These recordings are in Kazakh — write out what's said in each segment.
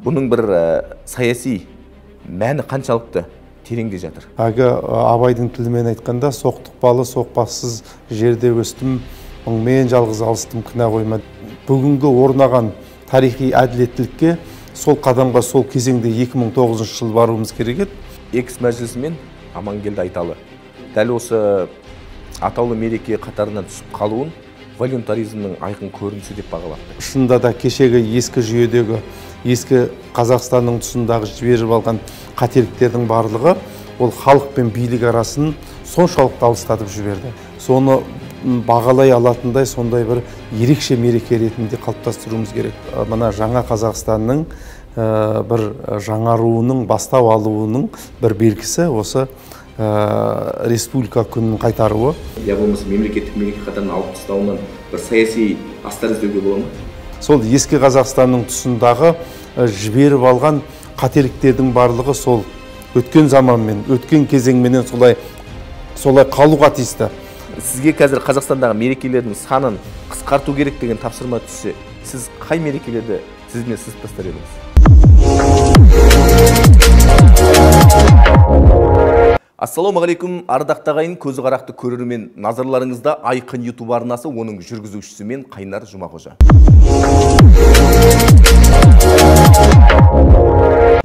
Бұның бір саяси мәні қаншалықты тереңде жатыр? Әгі Абайдың тілімен айтқанда, соқтықпалы, соқпақсыз жерде өстім, мен жалғыз алыстым, кінә қойма. Бүгінгі орнаған тарихи әділеттілікке сол қадамға, сол кезеңде 2009 жыл баруымыз керек еді. Экс-мәжілісімен Амангелді Айталы дәл осы атаулы мереке қатарынан түсіп қалуын волюнтаризмнің айқын көрінісі деп бағалапты. Шынында да кешегі ескі жүйедегі, ескі Қазақстанның тұсындағы жіберіп алған қателіктердің барлығы ол халық пен билік арасын соншалықты алыстатып жіберді. Соны бағалай алатындай сондай бір ерекше мереке ретінде қалыптастыруымыз керек. Мына жаңа Қазақстанның бір жаңаруының, бастау алуының бір белгісі осы республика күнін қайтаруы. Я болмаса мемлекеттік мереке қатарынан алып тастауынан бір саяси астар іздеуге бола ма? Сол ескі Қазақстанның тұсындағы жіберіп алған қателіктердің барлығы сол өткен заманмен, өткен кезеңменен солай қалуға тиісті. Сізге қазір Қазақстандағы мерекелердің санын қысқарту керек деген тапсырма түссе, сіз қай мерекелерді тізімнен сызып тастар едіңіз? Ассалаумағалейкум, ардақты ағайын, көзі қарақты көрермен, назарларыңызда Айқын YouTube арнасы, оның жүргізушісі мен Қайнар Жұмақожа.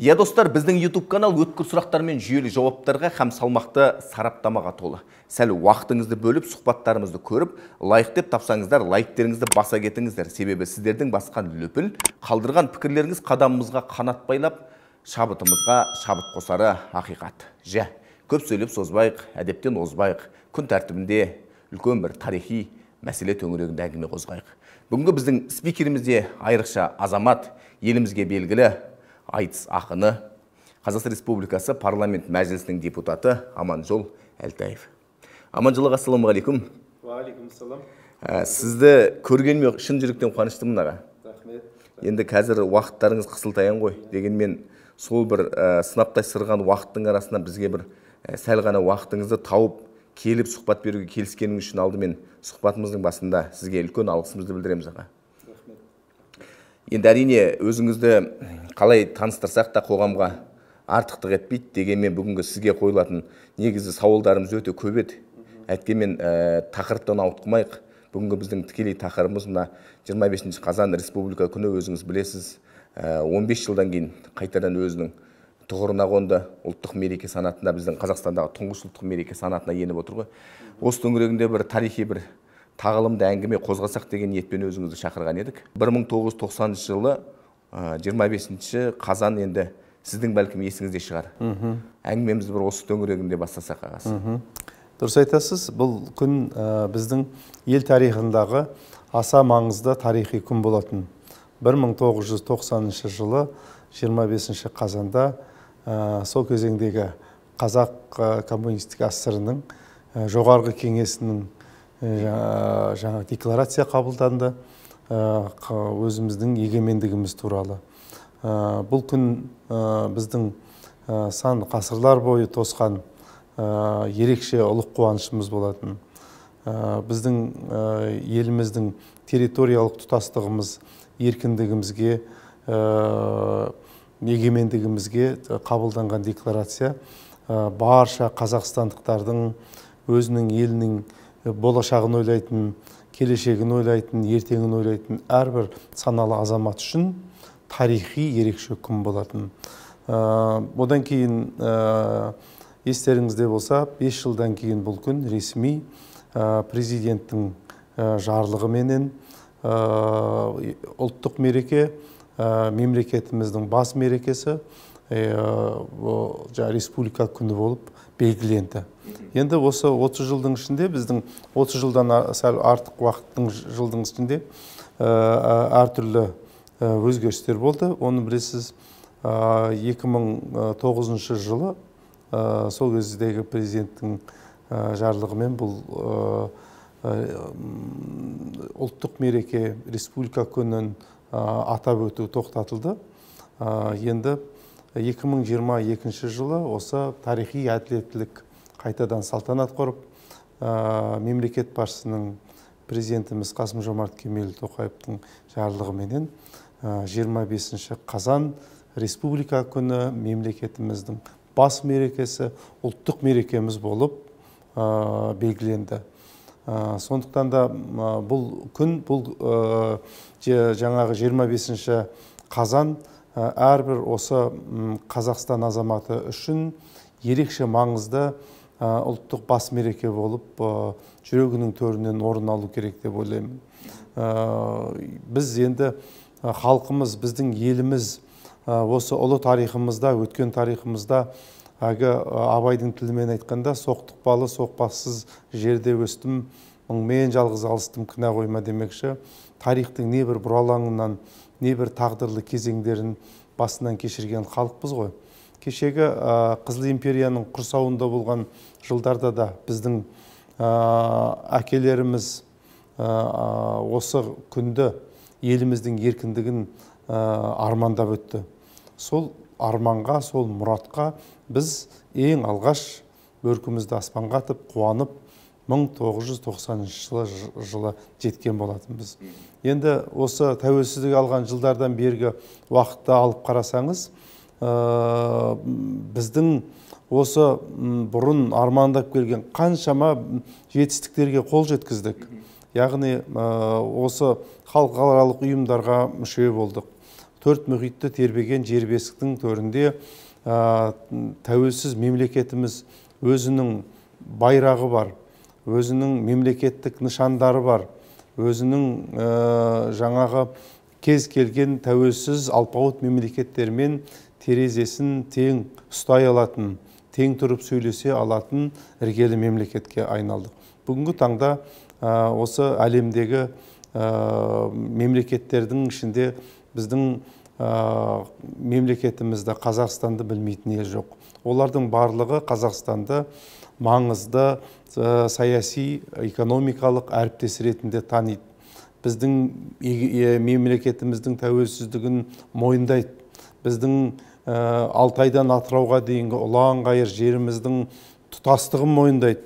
Я достар, біздің YouTube канал өткір сұрақтар мен жүйелі жауаптарға һәм салмақты сараптамаға толы. Сәл уақытыңызды бөліп, сұхбаттарымызды көріп, лайк деп тапсаңыздар, лайктеріңізді баса кетіңіздер. Себебі сіздердің басқан löпіл, қалдырған пікірлеріңіз қадамымызға қанат байлап, шабытымызға шабыт қосары ақиқат. Көп сөйлеп созбайық, әдептен озбайық, күн тәртібінде үлкен бір тарихи мәселе төңірегінде әңгіме қозғайық. Бүгінгі біздің спикерімізде айрықша азамат, елімізге белгілі айтыс ақыны, Қазақстан Республикасы парламент мәжілісінің депутаты Аманжол Әлтаев. Аманжол аға, ассалаумағалейкум. Уағалейкумассалам. Сізді көргеніме шын жүректен қуаныштымын аға. Рахмет. Енді қазір уақыттарыңыз қысылтаян ғой. Дегенмен сол бір сынаптай сырған уақыттың арасынан бізге бір сәл ғана уақытыңызды тауып, келіп сұхбат беруге келіскеніңіз үшін алдымен сұхбатымыздың басында сізге үлкен алғысымызды білдіреміз аға. Енді әрине өзіңізді қалай таныстырсақ та қоғамға артықтық етпейді, дегенмен бүгінгі сізге қойылатын негізі сауалдарымыз өте көп еді. Әйткенмен тақырыптан ауытқымайық. Бүгінгі біздің тікелей тақырыбымыз мына 25 қазан республика күні, өзіңіз білесіз, 15 жылдан кейін қайтадан өзінің тұғырына қонды, ұлттық мереке санатында, біздің Қазақстандағы тұңғыш ұлттық мереке санатына еніп отыр ғой. Осы төңірегінде бір тарихи бір тағылымды әңгіме қозғасақ деген ниетпен өзіңізді шақырған едік. 1990 жылы 25 қазан енді сіздің бәлкім есіңізде шығар. Әңгімемізді бір осы төңірегінде бастасақ ағасы. Дұрыс айтасыз, бұл күн біздің ел тарихындағы аса маңызды тарихи күн болатын. 1990 жылы 25 қазанда сол кезеңдегі Қазақ коммунистік СССР-ның жоғарғы кеңесінің жаңа декларация қабылданды өзіміздің егемендігіміз туралы. Бұл күн біздің сан ғасырлар бойы тосқан ерекше ұлық қуанышымыз болатын. Біздің еліміздің территориялық тұтастығымыз, еркіндігімізге, егемендігімізге қабылданған декларация барша қазақстандықтардың өзінің елінің болашағын ойлайтын, келешегін ойлайтын, ертеңін ойлайтын әрбір саналы азамат үшін тарихи ерекше күн болатын. Одан кейін естеріңізде болса, 5 жылдан кейін бұл күн ресми президенттің жарлығыменен ұлттық мереке, мемлекетіміздің бас мерекесі республика күні болып белгіленді. Енді осы 30 жылдың ішінде, біздің 30 жылдан сәл артық уақыттың жылдың ішінде әртүрлі өзгерістер болды. Оны білесіз, 2009 жылы сол кездегі президенттің жарлығымен бұл ұлттық мереке республика күнін атап өту тоқтатылды. Енді 2022 жылы осы тарихи әділеттілік қайтадан салтанат құрып, мемлекет басшысының президентіміз Қасым Жомарт Кемелұлы Тоқаевтың жарлығыменен 25 қазан республика күні мемлекетіміздің бас мерекесі, ұлттық мерекеміз болып белгіленді. Сондықтан да бұл күн, бұл жаңағы 25 қазан әрбір осы Қазақстан азаматы үшін ерекше маңызды ұлттық бас мереке болып жүрегінің төрінен орын алу керек деп ойлаймын. Біз енді халқымыз, біздің еліміз осы ұлы тарихымызда, өткен тарихымызда Абайдың тілімен айтқанда соқтықпалы, соқпассыз жерде өстім, мұңмен жалғыз алыстым, кінә қойма демекші. Тарихтың не бір бұралаңынан, не бір тағдырлы кезеңдерін басынан кешірген халықпыз ғой. Кешегі Қызыл империяның құрсауында болған жылдарда да біздің әкелеріміз осы күнді еліміздің еркіндігін армандап өтті. Сол арманға, сол мұратқа біз ең алғаш бөркімізді аспанға атып, қуанып, 1990 жылы жеткен болатынбыз. Енді осы тәуелсіздік алған жылдардан бергі уақытта алып қарасаңыз, біздің осы бұрын армандап келген қаншама жетістіктерге қол жеткіздік. Яғни осы халықаралық ұйымдарға мүше болдық. 4 мұхитты тербеген жер бесіктің төрінде тәуелсіз мемлекетіміз өзінің байрағы бар, өзінің мемлекеттік нышандары бар, өзінің жаңағы кез келген тәуелсіз алпауыт мемлекеттермен терезесін тең ұстай алатын, тең тұрып сөйлесе алатын іргелі мемлекетке айналдық. Бүгінгі таңда осы әлемдегі мемлекеттердің ішінде біздің мемлекетімізді, Қазақстанды білмейтін ел жоқ. Олардың барлығы Қазақстанды маңызды саяси, экономикалық әріптес ретінде таниды. Біздің мемлекетіміздің тәуелсіздігін мойындайды. Біздің Алтайдан Атырауға дейінгі ұлан ғайыр жеріміздің тұтастығын мойындайды.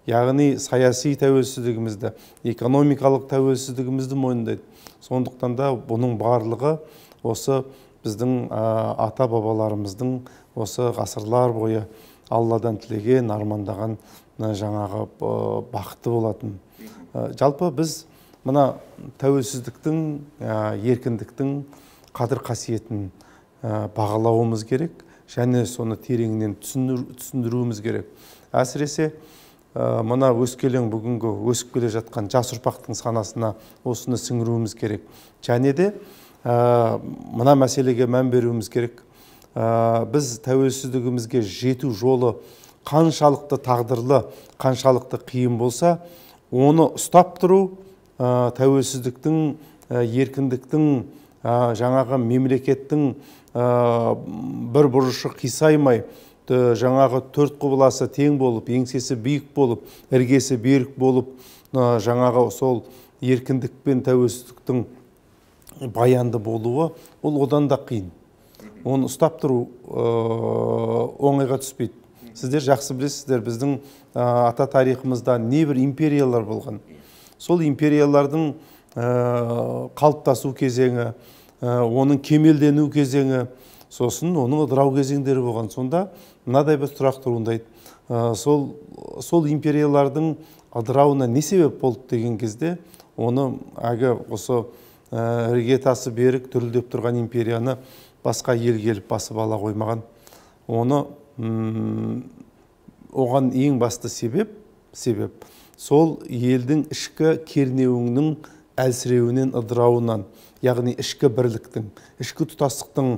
Яғни саяси тәуелсіздігімізді, экономикалық тәуелсіздігімізді мойындайды. Сондықтан да бұның барлығы осы біздің ата-бабаларымыздың осы ғасырлар бойы Алладан тілеген, армандаған жаңағы бақыты болатын. Жалпы біз мына тәуелсіздіктің, еркіндіктің қадір қасиетін бағалауымыз керек, және соны тереңінен түсіндіруіміз керек. Әсіресе мына өскелең бүгінгі өсіп келе жатқан жас ұрпақтың санасына осыны сіңіруіміз керек. Және де мына мәселеге мән беруіміз керек. Біз тәуелсіздігімізге жету жолы қаншалықты тағдырлы, қаншалықты қиын болса, оны ұстап тұру тәуелсіздіктің, еркіндіктің, жаңағы мемлекеттің бір бұрышы қисаймай, жаңағы төрт құбыласы тең болып, еңсесі биік болып, іргесі берік болып, жаңағы сол еркіндік пен тәуелсіздіктің баянды болуы, ол одан да қиын. Оны ұстап тұру оңайға түспейді. Сіздер жақсы білесіздер, біздің ата тарихымызда небір империялар болған. Сол империялардың қалыптасу кезеңі, оның кемелдену кезеңі, сосын оның ыдырау кезеңдері болған. Сонда мынадай бір сұрақ туындайды. Сол империялардың ыдырауына не себеп болды деген кезде, оны осы іргетасы берік дүрілдеп тұрған империяны басқа ел келіп басып ала қоймаған. Оған ең басты себеп сол елдің ішкі кернеуінің әлсіреуінен, ыдырауынан, яғни ішкі бірліктің, ішкі тұтастықтың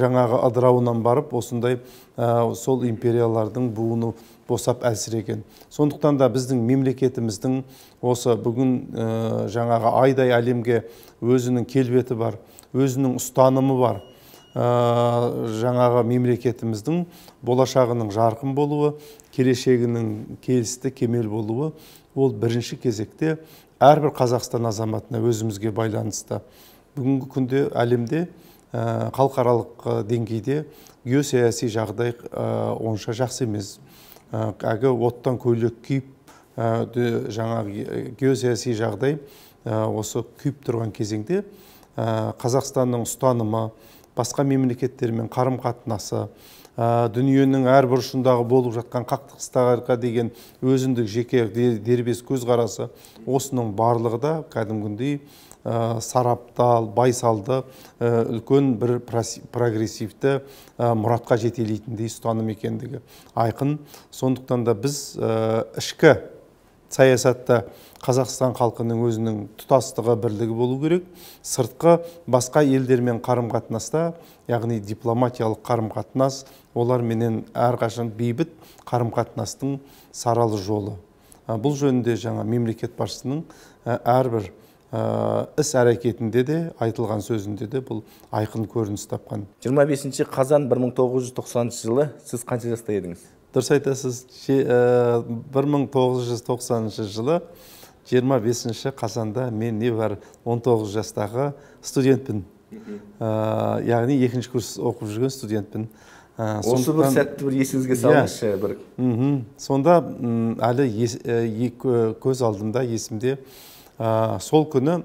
жаңағы ыдырауынан барып, осындай сол империялардың буыны босап әлсіреген. Сондықтан да біздің мемлекетіміздің осы бүгін жаңағы айдай әлемге өзінің келбеті бар, өзінің ұстанымы бар, жаңағы мемлекетіміздің болашағының жарқын болуы, келешегінің келісті, кемел болуы, ол бірінші кезекте әрбір Қазақстан азаматына өзімізге байланысты. Бүгінгі күнде әлемде халықаралық деңгейде геосаяси жағдай онша жақсы емес. Оттан көйлек күйіп, жаңағы геосаяси жағдай осы күйіп тұрған кезеңде Қазақстанның ұстанымы, басқа мемлекеттермен қарым-қатынасы, дүниенің әр бұрышындағы болып жатқан қақтығыстарға деген өзіндік жеке дербес көзқарасы, осының барлығы да кәдімгідей сараптал, байсалды, үлкен бір прогрессивті мұратқа жетелейтіндей ұстаным екендігі айқын. Сондықтан да біз ішкі саясатта Қазақстан халқының өзінің тұтастығы, бірлігі болу керек. Сыртқы басқа елдермен қарым-қатынаста, яғни дипломатиялық қарым-қатынас, олар менен әрқашан бейбіт қарым-қатынастың саралы жолы. Бұл жөнінде жаңа мемлекет басшысының әрбір іс әрекетінде де, айтылған сөзінде де бұл айқын көрініс тапқан. 25 қазан 1990 жылы сіз қанша жаста едіңіз? Дұрыс айтасыз. 1990 жылы 25 қазанда мен небәрі 19 жастағы студентпін. Яғни екінші курс оқып жүрген студентпін. Осы бір сәтті бір есіңізге салыңызшы бір. Сонда әлі көз алдымда, есімде. Сол күні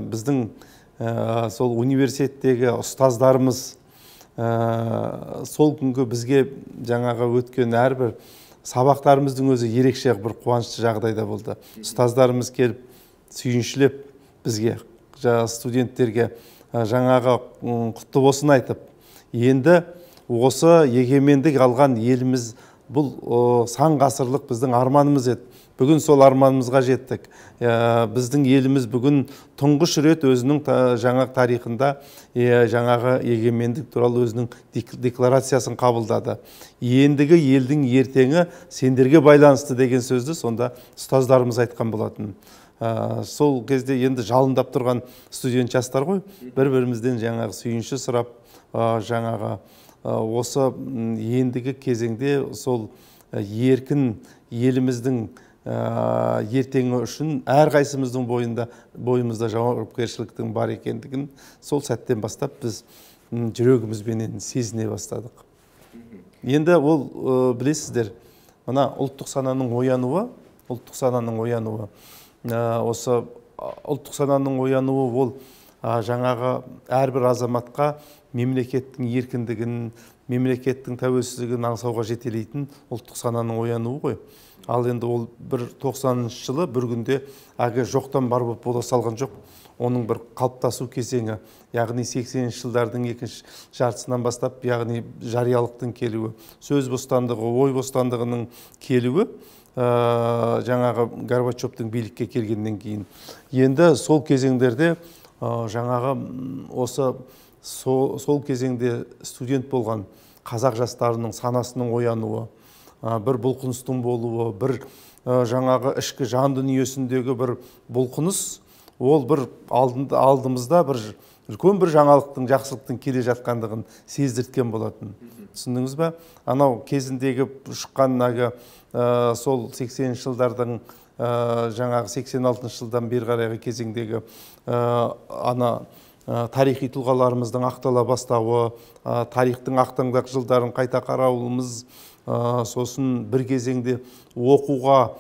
біздің сол университеттегі ұстаздарымыз сол күнгі бізге жаңағы өткен әрбір сабақтарымыздың өзі ерекше бір қуанышты жағдайда болды. Ұстаздарымыз келіп, сүйіншілеп бізге, студенттерге жаңағы құтты болсын айтып, енді осы егемендік алған еліміз бұл сан ғасырлық біздің арманымыз еді. Бүгін сол арманымызға жеттік. Біздің еліміз бүгін тұңғыш рет өзінің жаңа тарихында жаңағы егемендік туралы өзінің декларациясын қабылдады. Ендігі елдің ертеңі сендерге байланысты деген сөзді сонда ұстаздарымыз айтқан болатын. Сол кезде енді жалындап тұрған студент жастар ғой, бір-бірімізден жаңағы сүйінші сұрап, жаңағы осы ендігі кезеңде сол еркін еліміздің ертеңі үшін әрқайсымыздың бойымызда жауапкершіліктің бар екендігін сол сәттен бастап біз жүрегімізбенен сезіне бастадық. Енді ол білесіздер, мына ұлттық сананың оянуы, осы ұлттық сананың оянуы ол жаңағы әрбір азаматқа мемлекеттің еркіндігін, мемлекеттің тәуелсіздігін аңсауға жетелейтін ұлттық сананың оянуы ғой. Ал енді ол 90-шы жылы бір күнде әге жоқтан бар болып бола салған жоқ. Оның бір қалыптасу кезеңі, яғни 80-ші жылдардың екінші жартысынан бастап, яғни жариялықтың келуі, сөз бостандығы, ой бостандығының келуі, жаңағы Горбачевтың билікке келгеннен кейін. Енді сол кезеңдерде жаңағы осы сол кезеңде студент болған қазақ жастарының санасының оянуы, бір бұлқыныстың болуы, бір жаңағы ішкі жан дүниесіндегі бір бұлқыныс, ол бір алдымызда бір үлкен бір жаңалықтың, жақсылықтың келе жатқандығын сездірткен болатын. Түсіндіңіз бе? Анау кезіндегі шыққан сол 80-ші жылдардың жаңағы 86-ші жылдан бері қарайғы кезеңдегі тарихи тұлғаларымыздың ақтала бастауы, тарихтың ақтаңдақ жылдарын қайта қарауымыз, сосын бір кезеңде оқуға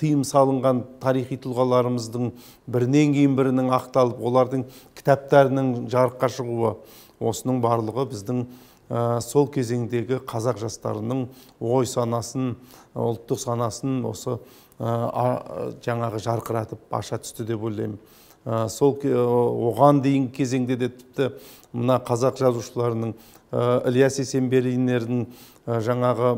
тыйым салынған тарихи тұлғаларымыздың бірінен кейін бірінің ақталып, олардың кітаптарының жарыққа шығуы, осының барлығы біздің сол кезеңдегі қазақ жастарының ой санасын, ұлттық санасын осы жаңағы жарқыратып аша түсті деп ойлаймын. Сол оған дейін кезеңде де тіпті мына қазақ жазушыларының Ілияс Есенберлинердің жаңағы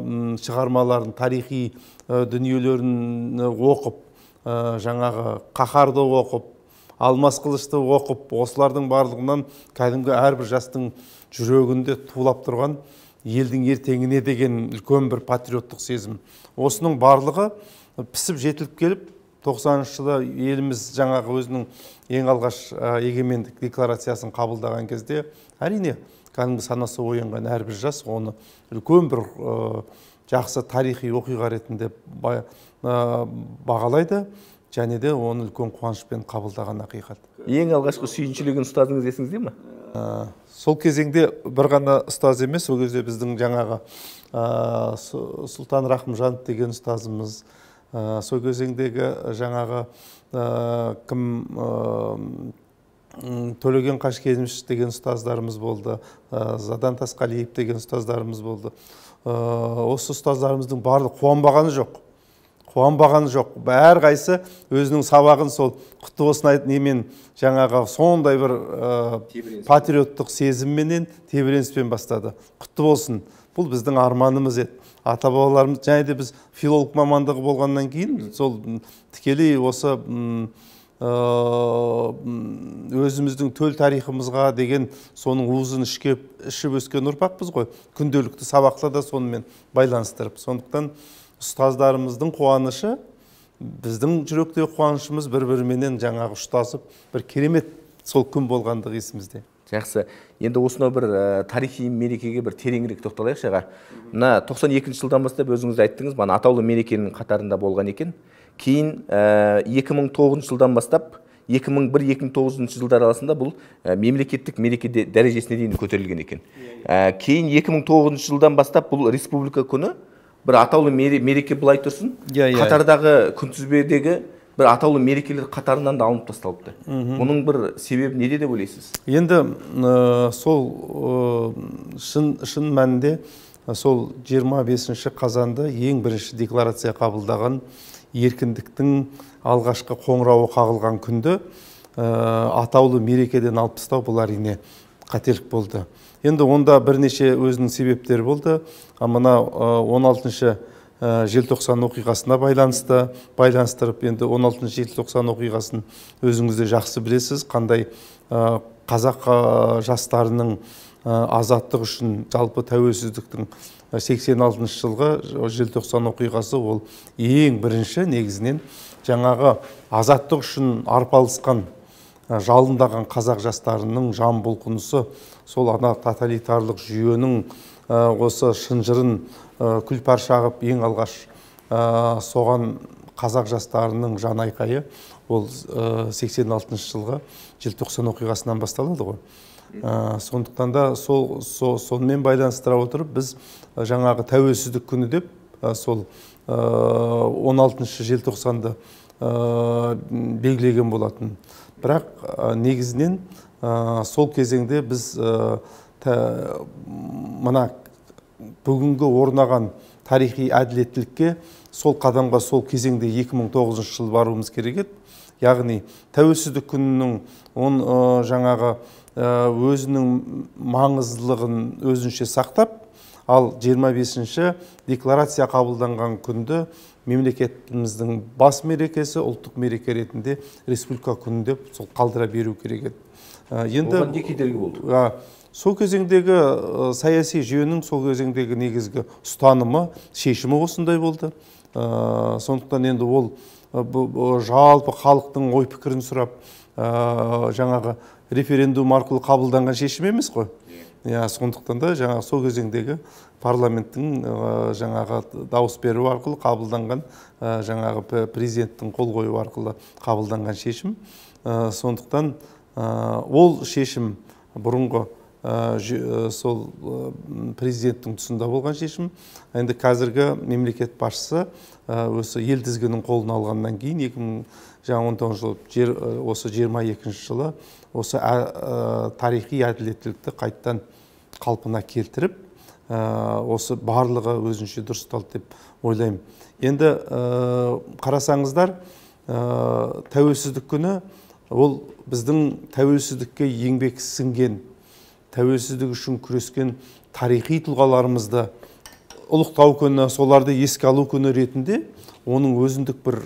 шығармаларын, тарихи дүниелерін оқып, жаңағы Қаһарды оқып, Алмас Қылышты оқып, осылардың барлығынан кәдімгі әрбір жастың жүрегінде тулап тұрған елдің ертеңіне деген үлкен бір патриоттық сезім. Осының барлығы пісіп жетіліп келіп, 90-шы жылы еліміз жаңағы өзінің ең алғаш егемендік декларациясын қабылдаған кезде, әрине, кәдімгі санасы оянған әрбір жас оны үлкен бір жақсы тарихи оқиға ретінде бағалайды, және де оны үлкен қуанышпен қабылдаған ақиқат. Ең алғашқы сүйіншілеген ұстазыңыз есіңізде ме? Сол кезеңде бір ғана ұстаз емес, сол кезде біздің жаңағы Сұлтан Рахымжанов деген ұстазымыз, сол кезеңдегі жаңағы кім Төлеген Қашкеміш деген ұстаздарымыз болды, Задан Тасқалиев деген ұстаздарымыз болды. Осы ұстаздарымыздың барлығы қуанбағаны жоқ. Әрқайсы өзінің сабағын сол құтты болсын айтып немен жаңағы сондай бір патриоттық сезімменен, тебіреніспен бастады. Құтты болсын. Бұл біздің арманымыз еді. Ата-бабаларымыз, және де біз филолог мамандығы болғаннан кейін сол тікелей осы өзіміздің төл тарихымызға деген соның уызын ішіп өскен ұрпақпыз ғой. Күнделікті сабақта да сонымен байланыстырып. Сондықтан ұстаздарымыздың қуанышы, біздің жүректегі қуанышымыз бір-біріменен жаңағы ұштасып, бір керемет сол күн болғандығы есімізде. Жақсы. Енді осынау бір тарихи мерекеге бір тереңірек тоқталайықшы аға. Мына 92 жылдан бастап өзіңіз айттыңыз, мана атаулы мерекенің қатарында болған екен. Кейін 2009 жылдан бастап 2001-2009 жылдар арасында бұл мемлекеттік мереке дәрежесіне дейін көтерілген екен. Кейін 2009 жылдан бастап бұл республика күні бір атаулы мереке былай тұрсын, қатардағы күнтізбедегі бір атаулы мерекелер қатарынан да алынып тасталыпты. Мұның бір себебі неде деп ойлайсыз? Енді сол шын мәнінде сол 25 қазанда ең бірінші декларация қабылдаған еркіндіктің алғашқы қоңырауы қағылған күнді атаулы мерекеден алып тастау бұл әрине қателік болды. Енді онда бірнеше өзінің себептері болды. Мына 16 желтоқсан оқиғасына байланыстырып, енді 16 желтоқсан оқиғасын өзіңізде жақсы білесіз, қандай қазақ жастарының азаттық үшін жалпы тәуелсіздіктің 86 жылғы желтоқсан оқиғасы ол ең бірінші негізінен жаңағы азаттық үшін арпалысқан жалындаған қазақ жастарының жан бұлқынысы, сол ана тоталитарлық жүйенің осы шынжырын күлпарша қылып ең алғаш соған қазақ жастарының жан айқайы ол 86 жылғы желтоқсан оқиғасынан басталады ғой. Сондықтан да сонымен байланыстыра отырып біз жаңағы тәуелсіздік күні деп сол 16 желтоқсанды белгілеген болатын. Бірақ негізінен сол кезеңде біз мына бүгінгі орнаған тарихи әділеттілікке сол қадамға сол кезеңде 2009 жыл баруымыз керек еді. Яғни тәуелсіздік күнінің жаңағы өзінің маңыздылығын өзінше сақтап, ал 25-ші декларация қабылданған күнді мемлекетіміздің бас мерекесі, ұлттық мереке ретінде республика күні деп сол қалдыра беру керек еді. Оған не кедергі болды? Сол кезеңдегі саяси жүйенің сол кезеңдегі негізгі ұстанымы, шешімі осындай болды. Сондықтан енді ол жалпы халықтың ой пікірін сұрап, жаңағы референдум арқылы қабылданған шешім емес қой. Сондықтан да жаңағы сол кезеңдегі парламенттің жаңағы дауыс беру арқылы қабылданған, жаңағы президенттің қол қою арқылы қабылданған шешім. Сондықтан ол шешім бұрынғы сол президенттің тұсында болған шешім. Енді қазіргі мемлекет басшысы осы ел тізгінін қолына алғаннан кейін 2019 жылы, осы 22 жылы осы тарихи әділеттілікті қайттан қалпына келтіріп, осы барлығы өзінше дұрысталды деп ойлаймын. Енді қарасаңыздар, тәуелсіздік күні ол біздің тәуелсіздікке еңбек сіңген, тәуелсіздік үшін күрескен тарихи тұлғаларымызды ұлықтау күні, соларды еске алу күні ретінде оның өзіндік бір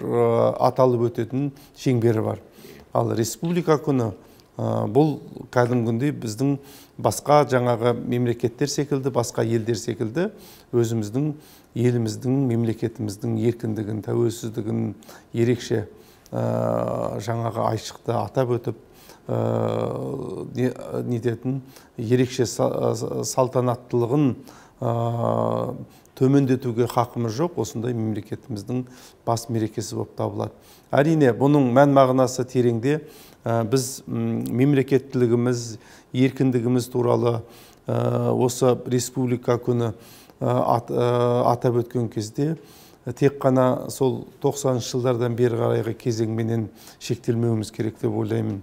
аталып өтетін шеңбері бар. Ал республика күні бұл кәдімгідей біздің басқа жаңағы мемлекеттер секілді, басқа елдер секілді өзіміздің еліміздің, мемлекетіміздің еркіндігін, тәуелсіздігін ерекше жаңағы айшықты атап өтіп нететін ерекше салтанаттылығын төмендетуге хақымыз жоқ. Осындай мемлекетіміздің бас мерекесі болып табылады. Әрине, бұның мән мағынасы тереңде. Біз мемлекеттілігіміз, еркіндігіміз туралы осы республика күні атап өткен кезде тек қана сол 90 жылдардан бері қарайғы кезеңменен шектелмеуіміз керек деп ойлаймын.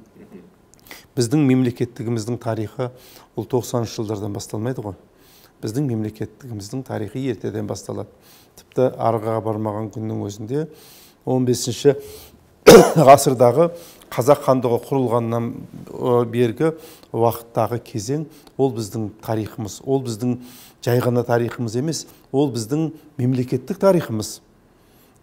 Біздің мемлекеттігіміздің тарихы ол 90-шы жылдардан басталмайды ғой. Біздің мемлекеттігіміздің тарихы ертеден басталады. Тіпті арыға бармаған күннің өзінде 15-ші ғасырдағы қазақ хандығы құрылғаннан бергі уақыттағы кезең ол біздің тарихымыз. Ол біздің жай ғана тарихымыз емес, ол біздің мемлекеттік тарихымыз.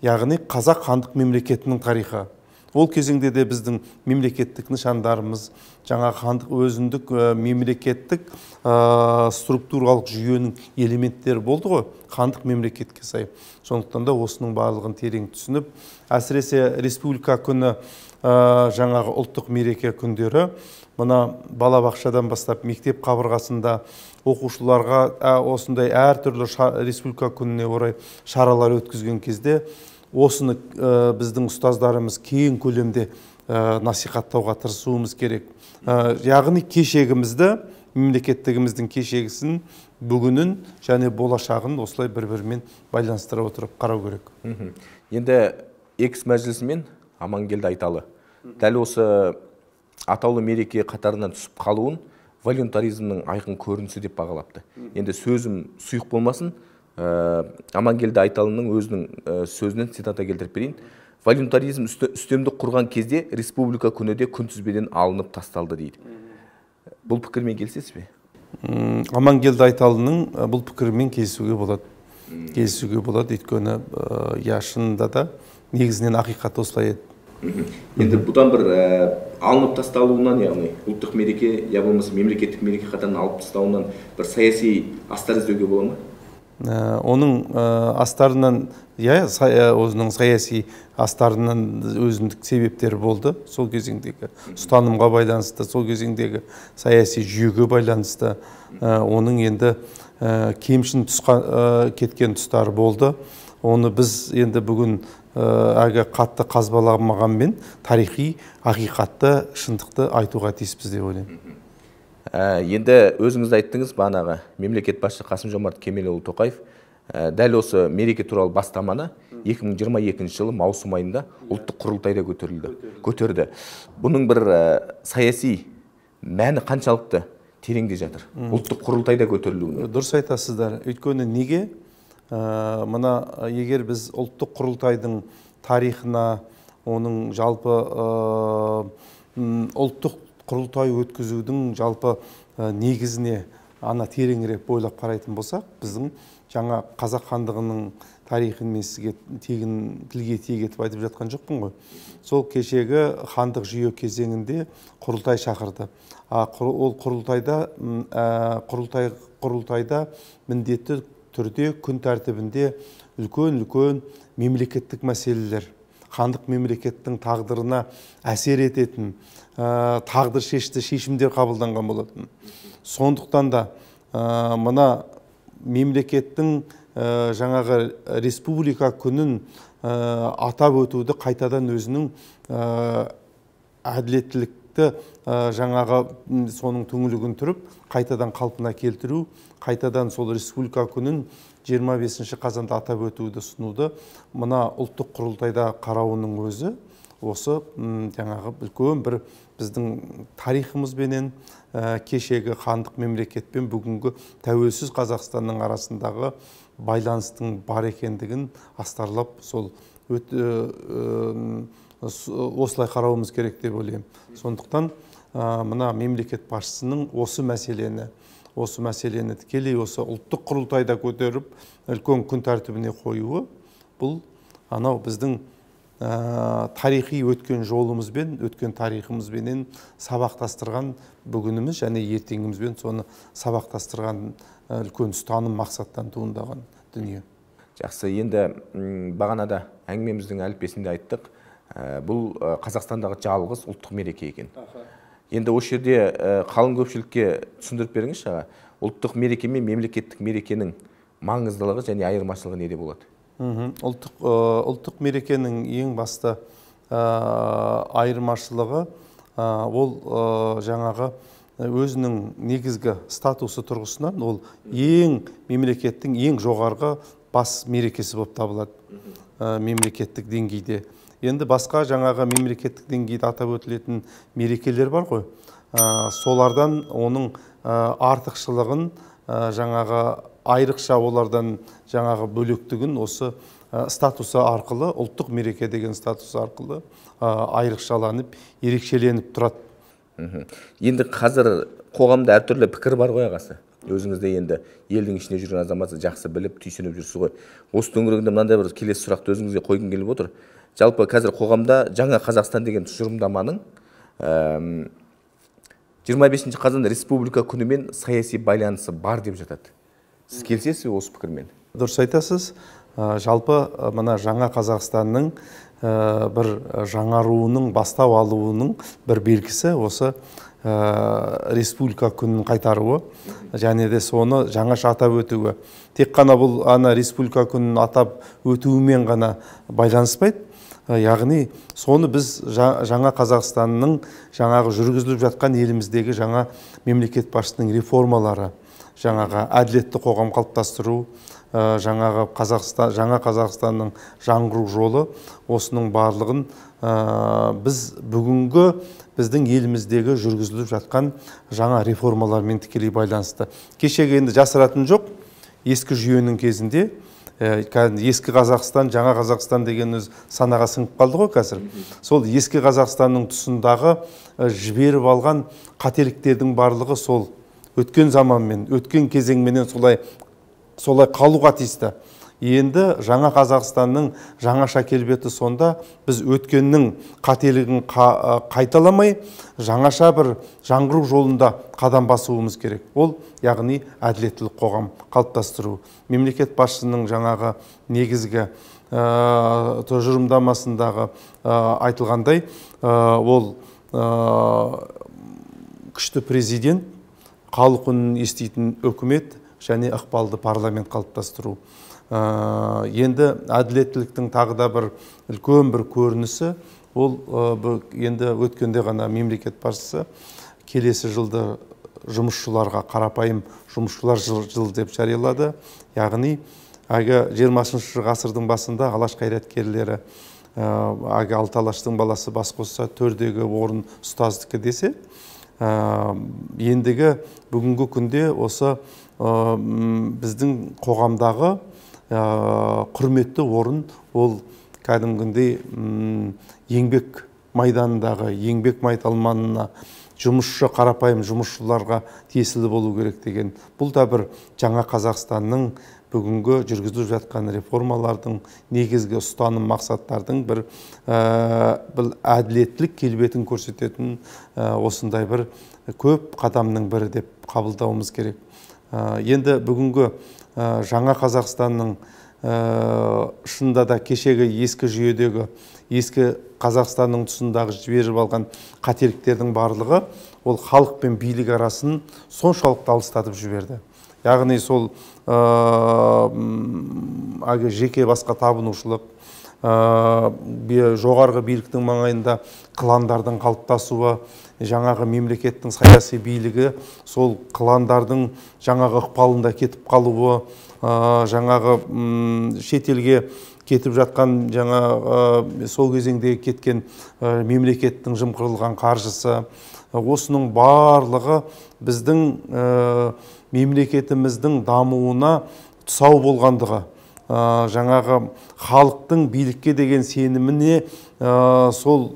Яғни қазақ хандық мемлекетінің тарихы. Ол кезеңде де біздің мемлекеттік нышандарымыз, жаңа хандық өзіндік мемлекеттік структуралық жүйенің элементтері болды ғой, хандық мемлекетке сай. Сондықтан да осының барлығын терең түсініп, әсіресе республика күні, жаңағы ұлттық мереке күндері, мына балабақшадан бастап мектеп қабырғасында оқушыларға осындай әртүрлі республика күніне орай шаралар өткізген кезде, осыны біздің ұстаздарымыз кең көлемде насихаттауға тырысуымыз керек. Яғни кешегімізді, мемлекеттігіміздің кешегісін, бүгінін және болашағын осылай бір-бірімен байланыстыра отырып қарау керек. Енді экс мәжілісімен Амангелді Айталы дәл осы атаулы мереке қатарынан түсіп қалуын волюнтаризмнің айқын көрінісі деп бағалапты. Енді сөзім сұйық болмасын, Амангелді Айталының өзінің сөзінен цитата келтіріп берейін. Волюнтаризм үстемдік құрған кезде республика күні де күнтізбеден алынып тасталды дейді. Бұл пікірмен келісесіз бе? Амангелді Айталының бұл пікірмен келісуге болады. Келісуге болады, өйткені шынында да негізінен ақиқат осылай еді. Енді бұдан бір алынып тасталуынан, яғни ұлттық мереке, я болмаса мемлекеттік мереке қатарынан алып тастауынан бір саяси астар іздеуге бола ма? Оның астарынан, өзінің саяси астарынан өзіндік себептері болды. Сол кезеңдегі ұстанымға байланысты, сол кезеңдегі саяси жүйеге байланысты, оның енді кемшін кеткен тұстары болды. Оны біз енді бүгін әгі қатты қазбаламағанмен тарихи ақиқатты, шындықты айтуға тиіспіз деп ойлаймын. Енді өзіңіз айттыңыз, бағанағы мемлекет басшысы Қасым-Жомарт Кемелұлы Тоқаев дәл осы мереке туралы бастаманы 2022 жылы маусым айында ұлттық құрылтайда көтерді. Бұның бір саяси мәні қаншалықты тереңде жатыр? Ұлттық құрылтайда көтерілуіне. Дұрыс айтасыздар. Өйткені неге? Мына егер біз ұлттық құрылтайдың тарихына, оның жалпы ұлттық құрылтай өткізудің жалпы негізіне тереңірек бойлап қарайтын болсақ, біздің жаңа қазақ хандығының тарихын мен сізге тілге тиек етіп айтып жатқан жоқпын ғой. Сол кешегі хандық жүйе кезеңінде құрылтай шақырды. Ол құрылтайда міндетті түрде күн тәртібінде үлкен мемлекеттік мәселелер, хандық мемлекеттің тағдырына әсер ететін, тағдыр шешті шешімдер қабылданған болатын. Сондықтан да мына мемлекеттің жаңағы республика күнін атап өтуді қайтадан өзінің әділеттілікті жаңағы соның түңілігін түріп, қайтадан қалпына келтіру, қайтадан сол республика күнін 25 қазанда атап өтуді ұсынуды мына ұлттық құрылтайда қарауының өзі осы жаңағы үлкен бір біздің тарихымызбенен кешегі хандық мемлекетпен бүгінгі тәуелсіз Қазақстанның арасындағы байланыстың бар екендігін астарлап сол осылай қарауымыз керек деп ойлаймын. Сондықтан мына мемлекет басшысының осы мәселені тікелей осы ұлттық құрылтайда көтеріп, үлкен күн тәртібіне қоюы, бұл анау біздің тарихи өткен жолымызбен, өткен тарихымызбенен сабақтастырған бүгініміз және ертеңімізбен соны сабақтастырған үлкен ұстаным мақсаттан туындаған дүние. Жақсы, енді бағанада әңгімеміздің әліппесінде айттық, бұл Қазақстандағы жалғыз ұлттық мереке екен. Енді осы жерде қалың көпшілікке түсіндіріп беріңізші, ұлттық мереке мен мемлекеттік мерекенің маңыздылығы және айырмашылығы неде болады? Ұлттық мерекенің ең басты айырмашылығы ол жаңағы өзінің негізгі статусы тұрғысынан ол мемлекеттің ең жоғарғы бас мерекесі болып табылады мемлекеттік деңгейде. Енді басқа жаңағы мемлекеттік деңгейде атап өтілетін мерекелер бар ғой. солардан оның артықшылығын, жаңағы айрықша олардан жаңағы бөлектігін осы статусы арқылы, ұлттық мереке деген статусы арқылы айрықшаланып, ерекшеленіп тұрады. Енді қазір қоғамда әртүрлі пікір бар ғой ағасы. Өзіңізде енді елдің ішінде жүрген азаматсыз, жақсы біліп, түйсініп жүрсіз ғой. Осы төңірегінде мынандай бір келесі сұрақты өзіңізге қойғым келіп отыр. Жалпы қазір қоғамда жаңа Қазақстан деген тұжырымдаманың 25 қазан республика күнімен саяси байланысы бар деп жатады. Сіз келісесіз бе осы пікірмен? Дұрыс айтасыз. Жалпы мына жаңа Қазақстанның бір жаңаруының, бастау алуының бір белгісі осы республика күнін қайтаруы, және де соны жаңаша атап өтуі. Тек қана бұл республика күнін атап өтуімен ғана байланыспайды. Яғни соны біз жаңа Қазақстанның жаңағы жүргізіліп жатқан еліміздегі жаңа мемлекет басшысының реформалары, жаңағы әділетті қоғам қалыптастыру, жаңа Қазақстанның жаңғыру жолы, осының барлығын біз бүгінгі біздің еліміздегі жүргізіліп жатқан жаңа реформалармен тікелей байланысты. Кешегі енді жасыратын жоқ, ескі жүйенің кезінде ескі Қазақстан, жаңа Қазақстан деген өз санаға сіңіп қалды ғой қазір. Сол ескі Қазақстанның тұсындағы жіберіп алған қателіктердің барлығы сол өткен заманмен, өткен кезеңменен солай қалуға тиісті. Енді жаңа Қазақстанның жаңаша келбеті сонда біз өткеннің қателігін қайталамай, жаңаша бір жаңғыру жолында қадам басуымыз керек. Ол яғни әділеттілік қоғам қалыптастыру. Мемлекет басшысының жаңағы негізгі тұжырымдамасындағы айтылғандай, ол күшті президент, халық үнін еститін үкімет және ықпалды парламент қалыптастыру. Енді әділеттіліктің тағы да бір үлкен бір көрінісі, ол енді өткенде ғана мемлекет басшысы келесі жылды жұмысшыларға қарапайым жұмысшылар жылы деп жариялады. Яғни 20 ғасырдың басында алаш қайраткерлері алты алаштың баласы бас қосса төрдегі орын ұстаздікі десе, ендігі бүгінгі күнде осы біздің қоғамдағы құрметті орын, ол кәдімгідей еңбек майданындағы еңбек майталманына, жұмысшы, қарапайым жұмысшыларға тиесілі болу керек деген. Бұл да бір жаңа Қазақстанның бүгінгі жүргізіліп жатқан реформалардың негізгі ұстаным мақсаттардың бір әділеттілік келбетін көрсететін осындай бір көп қадамның бірі деп қабылдауымыз керек. Енді бүгінгі жаңа Қазақстанның шынында да кешегі ескі жүйедегі, ескі Қазақстанның тұсындағы жіберіп алған қателіктердің барлығы ол халық пен билік арасын соншалықты алыстатып жіберді. Яғни сол жеке басқа табынушылық, жоғарғы биліктің маңайында кландардың қалыптасуы, жаңағы мемлекеттің саяси билігі сол кландардың жаңағы ықпалында кетіп қалуы, жаңағы шетелге кетіп жатқан сол кезеңдегі кеткен мемлекеттің жымқырылған қаржысы, осының барлығы біздің мемлекетіміздің дамуына тұсау болғандығы, жаңағы халықтың билікке деген сеніміне сол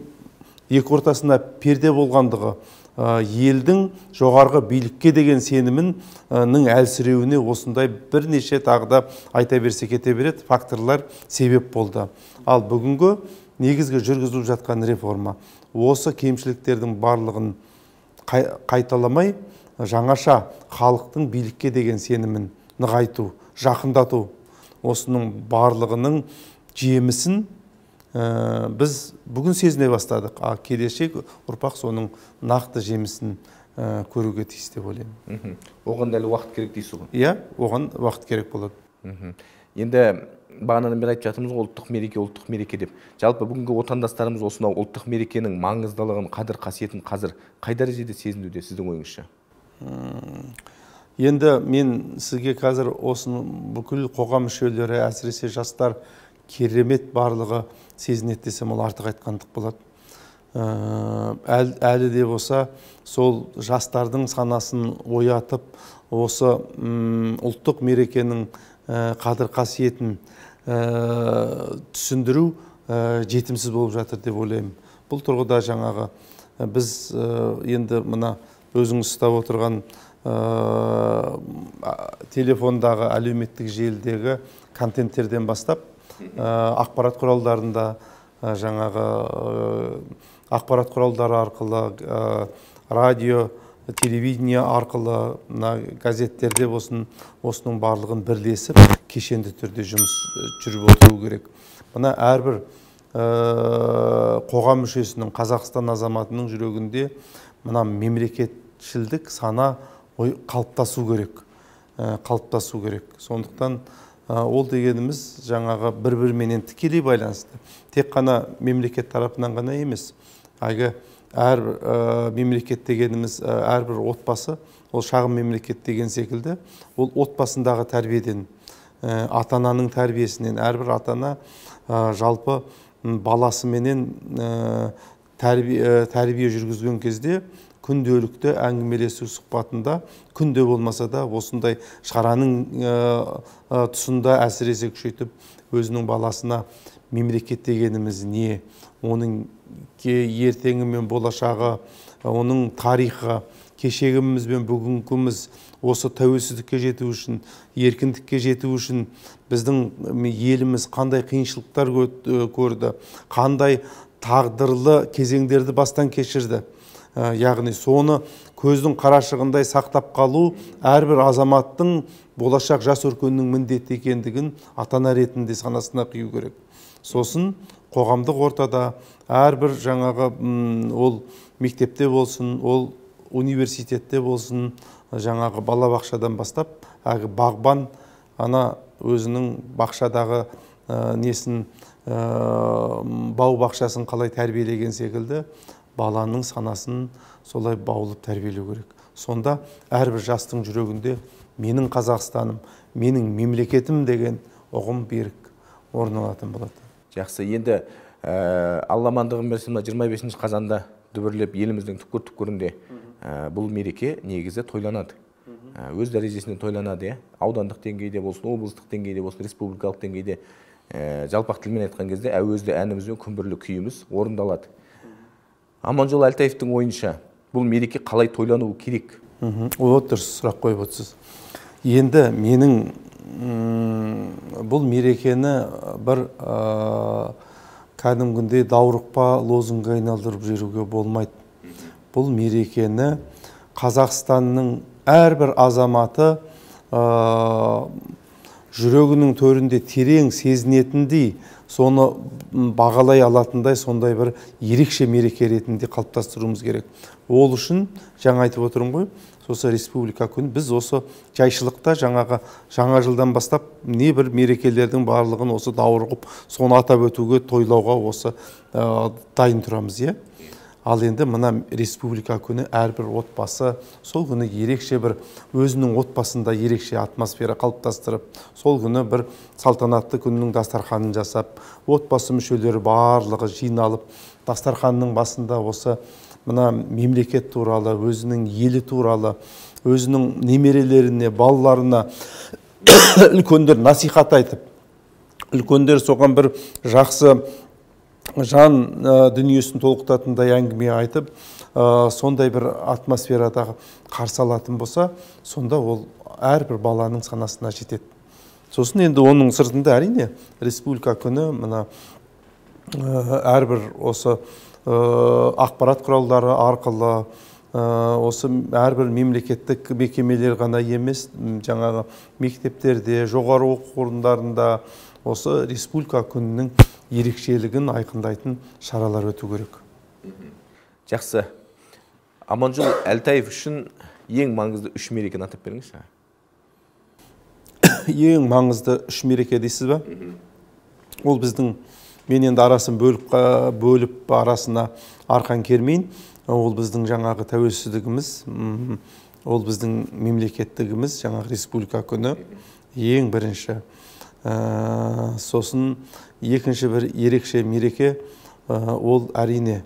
екі ортасында перде болғандығы, елдің жоғарғы билікке деген сенімінің әлсіреуіне осындай бірнеше тағы да айта берсе кете береді факторлар себеп болды. Ал бүгінгі негізгі жүргізіліп жатқан реформа осы кемшіліктердің барлығын қайталамай, жаңаша халықтың билікке деген сенімін нығайту, жақындату, осының барлығының жемісін біз бүгін сезіне бастадық. Келешек ұрпақ соның нақты жемісін көруге тиіс деп ойлаймын. Оған дәл уақыт керек дейсіз ғой? Иә, оған уақыт керек болады. Енді бағанадан бері айтып жатырмыз ғой, ұлттық мереке деп. Жалпы бүгінгі отандастарымыз осынау ұлттық мерекенің маңыздылығын, қадір қасиетін қазір қай дәрежеде сезінуде сіздің ойыңызша? Енді мен сізге қазір осыны бүкіл қоғам мүшелері, әсіресе жастар керемет барлығы сезінеді десем, ол артық айтқандық болады. әлі де болса сол жастардың санасын оятып, осы ұлттық мерекенің қадір қасиетін түсіндіру жетімсіз болып жатыр деп ойлаймын. Бұл тұрғыда жаңағы біз енді мына өзіңіз ұстап отырған телефондағы әлеуметтік желідегі контенттерден бастап ақпарат құралдарында жаңағы ақпарат құралдары арқылы радио, телевидение арқылы, газеттерде болсын, осының барлығын бірлесіп кешенді түрде жұмыс жүріп отыру керек. Мына әрбір қоғам мүшесінің, Қазақстан азаматының жүрегінде мына мемлекетшілдік сана қалыптасу керек. Сондықтан ол дегеніміз жаңағы бір-біріменен тікелей байланысты. Тек қана мемлекет тарапынан ғана емес. Әр мемлекет дегеніміз әрбір отбасы, ол шағын мемлекет деген секілді, ол отбасындағы тәрбиеден, ата-ананың тәрбиесінен, әрбір ата-ана жалпы баласыменен тәрбие жүргізген кезде күнделікті әңгімелесу сұхбатында, күнде болмаса да осындай шараның тұсында әсіресе күшейтіп өзінің баласына мемлекет дегеніміз не, оның ертеңі мен болашағы, оның тарихы, кешегіміз бен бүгінгіміз осы тәуелсіздікке жету үшін, еркіндікке жету үшін біздің еліміз қандай қиыншылықтар көрді, қандай тағдырлы кезеңдерді бастан кешірді. Яғни соны көздің қарашығындай сақтап қалу әрбір азаматтың болашақ жас өркеннің міндеті екендігін ата-ана ретінде санасына құю керек. Сосын қоғамдық ортада әрбір жаңағы ол мектепте болсын, ол университетте болсын, жаңағы балабақшадан бастап, бағбан ана өзінің бақшадағы несін, бау бақшасын қалай тәрбиелеген секілді, баланың санасын солай баулып тәрбиелеу керек. Сонда әрбір жастың жүрегінде менің Қазақстаным, менің мемлекетім деген ұғым берік орын алатын болады. Жақсы, енді Алла амандығын берсін, 25 қазанда дүбірлеп еліміздің түкпір-түкпірінде бұл мереке негізі тойланады. Өз дәрежесінде тойланады. Аудандық деңгейде болсын, облыстық деңгейде болсын, республикалық деңгейде жалпақ тілмен айтқан кезде әуезді әніміз бен күмбірлі күйіміз орындалады. Аманжол Әлтаевтың ойынша бұл мереке қалай тойлануы керек? Ол дұрыс сұрақ қойып отырсыз. Енді менің бұл мерекені бір кәдімгідей даурықпа лозунгқа айналдырып жүруге болмайды. Бұл мерекені Қазақстанның әрбір азаматы жүрегінің төрінде терең сезінетіндей, соны бағалай алатындай сондай бір ерекше мереке ретінде қалыптастыруымыз керек. Ол үшін жаңа айтып отырмын ғой, сосы республика күні біз осы жайшылықта жаңа жылдан бастап не бір мерекелердің барлығын осы даурығып, соны атап өтуге, тойлауға осы дайын тұрамыз, е? Ал енді мына республика күні әрбір отбасы сол күні ерекше бір өзінің отбасында ерекше атмосфера қалыптастырып, сол күні бір салтанатты күннің дастарханын жасап, отбасы мүшелері барлығы жиналып, дастарханның басында осы мына мемлекет туралы, өзінің елі туралы, өзінің немерелеріне, балаларына үлкендер насихат айтып, үлкендер соған бір жақсы жан дүниесін толықтатындай әңгіме айтып, сондай бір атмосферадағы қарсы алатын болса, сонда ол әрбір баланың санасына жетеді. Сосын енді оның сыртында әрине республика күні мына әрбір осы ақпарат құралдары арқылы, осы әрбір мемлекеттік мекемелер ғана емес, жаңағы мектептерде, жоғары оқу орындарында осы республика күнінің ерекшелігін айқындайтын шаралар өту керек. Жақсы. Аманжол Әлтаев үшін ең маңызды үш мерекені атап беріңізші. Ең маңызды үш мереке дейсіз ба? Ол біздің, мен енді арасын бөліп арасына арқан кермейін. Ол біздің жаңағы тәуелсіздігіміз, ол біздің мемлекеттігіміз, жаңағы республика күні ең бірінші. Сосын екінші бір ерекше мереке, ол әрине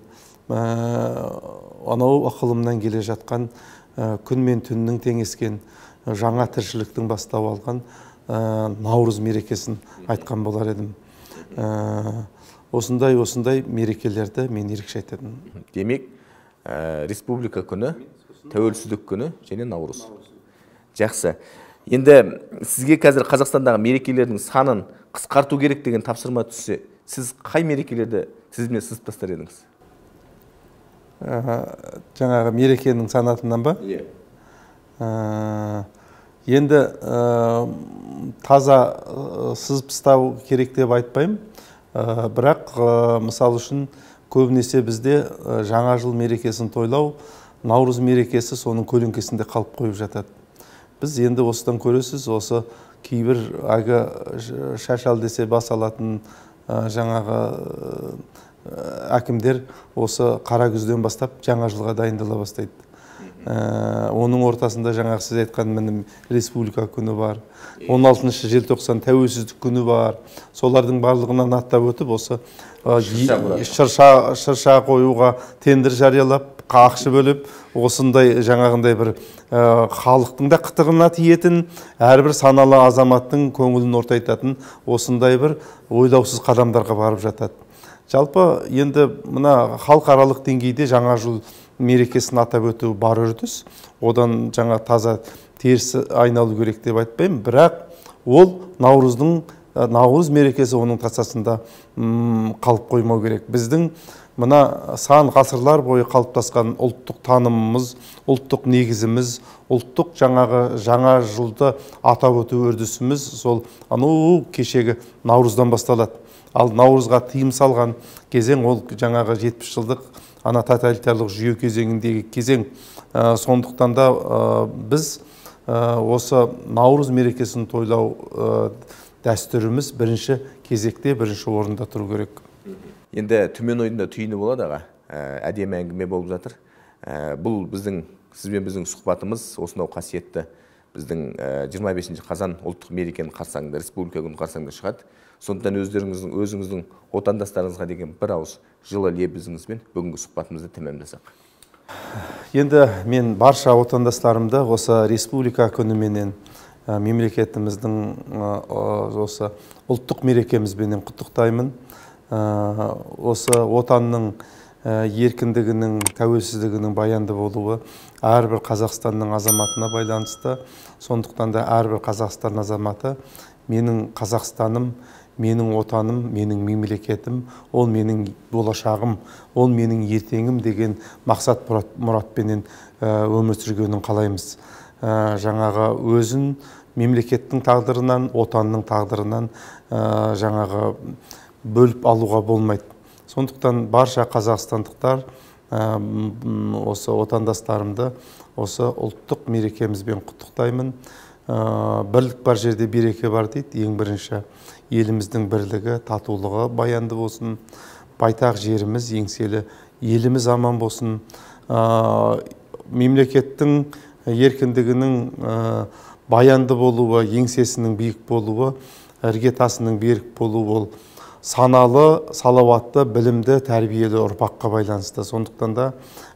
анау ықылымнан келе жатқан күн мен түннің теңескен жаңа тіршіліктің бастау алған Наурыз мерекесін айтқан болар едім. Осындай мерекелерді мен ерекше айтатын. Демек, республика күні, тәуелсіздік күні және Наурыз. Жақсы. Енді сізге қазір Қазақстандағы мерекелердің санын қысқарту керек деген тапсырма түссе, сіз қай мерекелерді сізбен сызып тастар едіңіз? Жаңағы мерекенің санатынан ба? Енді таза сызып тастау керек деп айтпаймын. Бірақ мысал үшін көбінесе бізде жаңа жыл мерекесін тойлау, Наурыз мерекесі соның көлеңкесінде қалып қойып жатады. Біз енді осыдан көресіз, осы кейбір шашал десе бас алатын жаңағы әкімдер осы қара күзден бастап жаңа жылға дайындала бастайды. Оның ортасында жаңағы сіз айтқан мінім республика күні бар, 16 желтоқсан тәуелсіздік күні бар. Солардың барлығынан аттап өтіп, осы шырша қоюға тендер жариялап, ақша бөліп, осындай жаңағындай бір халықтың да қытығына тиетін, әрбір саналы азаматтың көңілін ортайтатын осындай бір ойлаусыз қадамдарға барып жатады. Жалпы енді мына халықаралық деңгейде жаңа жыл мерекесін атап өту бар үрдіс. Одан жаңа таза терісі айналу керек деп айтпаймын, бірақ ол Наурыз мерекесі оның тасасында қалып қоймау керек. Біздің мына сан ғасырлар бойы қалыптасқан ұлттық танымымыз, ұлттық негізіміз, ұлттық жаңа жылды атап өту үрдісіміз сол кешегі Наурыздан басталады. Ал Наурызға тыйым салған кезең ол жаңағы 70 жылдық ана тоталитарлық жүйе кезеңіндегі кезең. Сондықтан да біз осы Наурыз мерекесін тойлау дәстүріміз бірінші кезекте, бірінші орында тұру керек. Енді түмен ойында түйіні болады аға, әдемі әңгіме болып жатыр. Бұл сізбен біздің сұхбатымыз осынау қасиетті біздің 25 қазан ұлттық мерекенің қарсаңында, республика күні қарсаңында шығады. Сондықтан өзіңіздің отандастарыңызға деген бір ауыз жылы лебізіңізбен бүгінгі сұхбатымызды тәмамдасақ. Енді мен барша отандастарымды осы республика күніменен мемлекетіміздің осы ұлттық мерекемізбенен құттықтаймын. Осы отанның еркіндігінің, тәуелсіздігінің баянды болуы әрбір Қазақстанның азаматына байланысты. Сондықтан да әрбір Қазақстан азаматы менің Қазақстаным, менің отаным, менің мемлекетім, ол менің болашағым, ол менің ертеңім деген мақсат мұратпенен өмір сүргенін қалаймыз. Жаңағы өзін мемлекеттің тағдырынан, отанның тағдырынан жаңағы бөліп алуға болмайды. Сондықтан барша қазақстандықтар осы отандастарымды осы ұлттық мерекемізбен құттықтаймын. Бірлік бар жерде береке бар дейді. Ең бірінші еліміздің бірлігі, татулығы баянды болсын. Байтақ жеріміз, еңселі еліміз аман болсын. Мемлекеттің еркіндігінің баянды болуы, еңсесінің биік болуы, іргетасының берік болуы ол саналы, салауатты, білімді, тәрбиелі ұрпаққа байланысты. Сондықтан да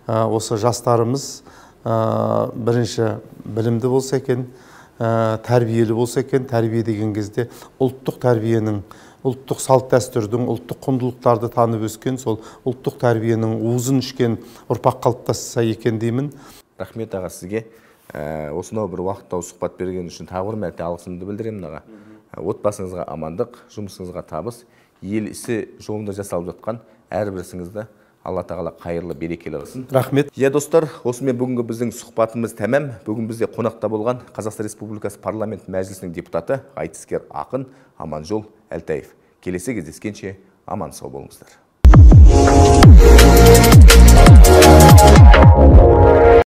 осы жастарымыз бірінші білімді болса екен, тәрбиелі болса екен, тәрбие деген кезде ұлттық тәрбиенің, ұлттық салт дәстүрдің, ұлттық құндылықтарды танып өскен, сол ұлттық тәрбиенің уызын ішкен ұрпақ қалыптасса екен деймін. Рахмет аға сізге. Осынау бір уақытта сұхбат берген үшін тағы бір мәрте алғысымды білдіремін аға. Отбасыңызға амандық, жұмысыңызға табыс, ел ісі жолында жасалып жатқан әрбір ісіңізді Алла тағала қайырлы берекелі қылсын. Рахмет. Достар, осымен бүгінгі біздің сұхбатымыз тәмам. Бүгін бізде қонақта болған Қазақстан Республикасы парламент мәжілісінің депутаты, айтыскер ақын Аманжол Әлтаев. Келесі кездескенше аман сау болыңыздар.